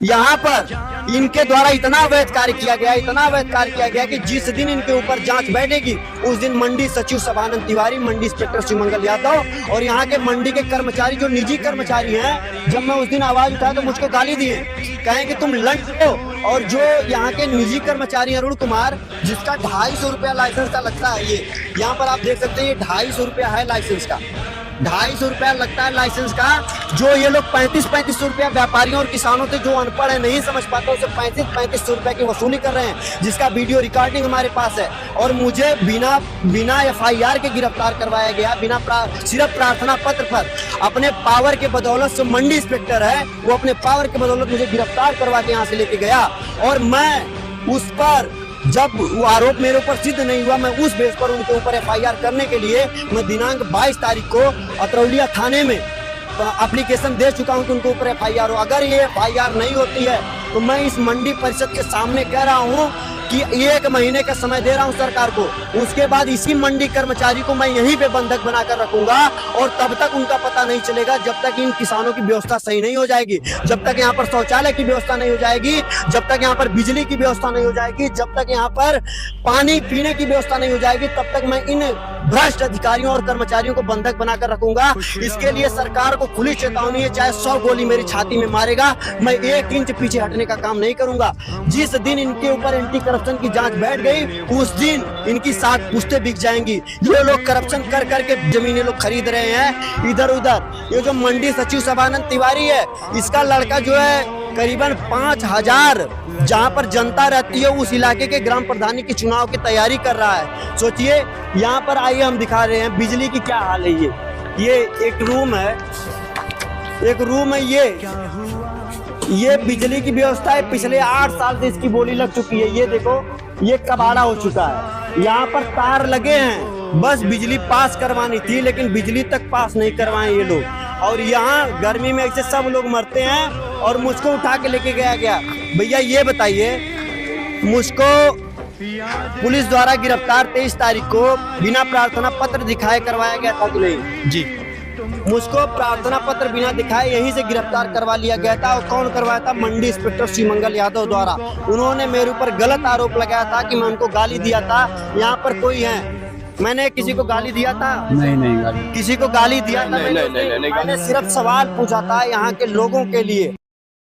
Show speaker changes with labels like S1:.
S1: यहाँ पर इनके द्वारा इतना अवैध कार्य किया गया, इतना अवैध कार्य किया गया कि जिस दिन इनके ऊपर जांच बैठेगी उस दिन मंडी सचिव शबानंद तिवारी, मंडी इंस्पेक्टर सुमंगल यादव और यहाँ के मंडी के कर्मचारी जो निजी कर्मचारी हैं, जब मैं उस दिन आवाज उठाया तो मुझको गाली दिए, कहें कि तुम लंच हो। और जो यहाँ के निजी कर्मचारी अरुण कुमार, जिसका 250 रुपया लाइसेंस का लगता है, ये यहाँ पर आप देख सकते हैं, ये 250 रुपया है लाइसेंस का, 250 रुपया लगता है लाइसेंस का। जो ये लोग 35-35 रुपया व्यापारियों और किसानों से, जो अनपढ़ है नहीं समझ पाते, उसे 35-35 रुपया की वसूली कर रहे हैं, जिसका वीडियो रिकॉर्डिंग हमारे पास है। और मुझे बिना FIR के गिरफ्तार करवाया गया, सिर्फ प्रार्थना पत्र पर। अपने पावर के बदौलत से मंडी इंस्पेक्टर है, वो अपने पावर के बदौलत मुझे गिरफ्तार करवा के यहाँ से लेके गया। और मैं उस पर, जब वो आरोप मेरे ऊपर सिद्ध नहीं हुआ, मैं उस बेस पर उनके ऊपर FIR करने के लिए मैं दिनांक 22 तारीख को अतरौलिया थाने में एप्लीकेशन दे चुका हूं कि उनके ऊपर FIR हो। अगर ये FIR नहीं होती है तो मैं इस मंडी परिषद के सामने कह रहा हूं कि 1 महीने का समय दे रहा हूं सरकार को, उसके बाद इसी मंडी कर्मचारी को मैं यहीं पे बंधक बनाकर रखूंगा और तब तक उनका पता नहीं चलेगा, जब तक इन किसानों की व्यवस्था सही नहीं हो जाएगी, जब तक यहाँ पर शौचालय की व्यवस्था नहीं हो जाएगी, जब तक यहाँ पर बिजली की व्यवस्था नहीं हो जाएगी, जब तक यहाँ पर पानी पीने की व्यवस्था नहीं हो जाएगी, तब तक मैं इन भ्रष्ट अधिकारियों और कर्मचारियों को बंधक बनाकर रखूंगा। इसके लिए सरकार को खुली चेतावनी है, चाहे 100 गोली मेरी छाती में मारेगा, मैं 1 इंच पीछे हटने का काम नहीं करूंगा। जिस दिन इनके ऊपर एंटी करप्शन की जांच बैठ गई, उस दिन इनकी 7 पुश्तें बिक जाएंगी। ये लोग करप्शन कर करके जमीनें लोग खरीद रहे हैं इधर उधर। ये जो मंडी सचिव शबानंद तिवारी है, इसका लड़का जो है करीबन 5000 जहां पर जनता रहती है उस इलाके के ग्राम प्रधानी की चुनाव की तैयारी कर रहा है। सोचिए, यहाँ पर आइए हम दिखा रहे हैं बिजली की क्या हाल है। ये एक रूम है, ये बिजली की व्यवस्था है। पिछले 8 साल से इसकी बोली लग चुकी है। ये देखो, ये कबाड़ा हो चुका है। यहाँ पर तार लगे हैं, बस बिजली पास करवानी थी, लेकिन बिजली तक पास नहीं करवाए ये लोग। और यहाँ गर्मी में ऐसे सब लोग मरते हैं और मुझको उठा के लेके गया। भैया ये बताइए, मुझको पुलिस द्वारा गिरफ्तार 23 तारीख को बिना प्रार्थना पत्र दिखाए करवाया गया था कि नहीं?
S2: जी,
S1: मुझको प्रार्थना पत्र बिना दिखाए यहीं से गिरफ्तार करवा लिया गया था। और कौन करवाया था? मंडी इंस्पेक्टर सुमंगल यादव द्वारा। उन्होंने मेरे ऊपर गलत आरोप लगाया था कि मैं उनको गाली दिया था। यहाँ पर कोई है, मैंने किसी को गाली दिया था?
S2: नहीं गाली
S1: किसी को गाली दिया था? मैंने सिर्फ सवाल पूछा था यहाँ के लोगों के लिए।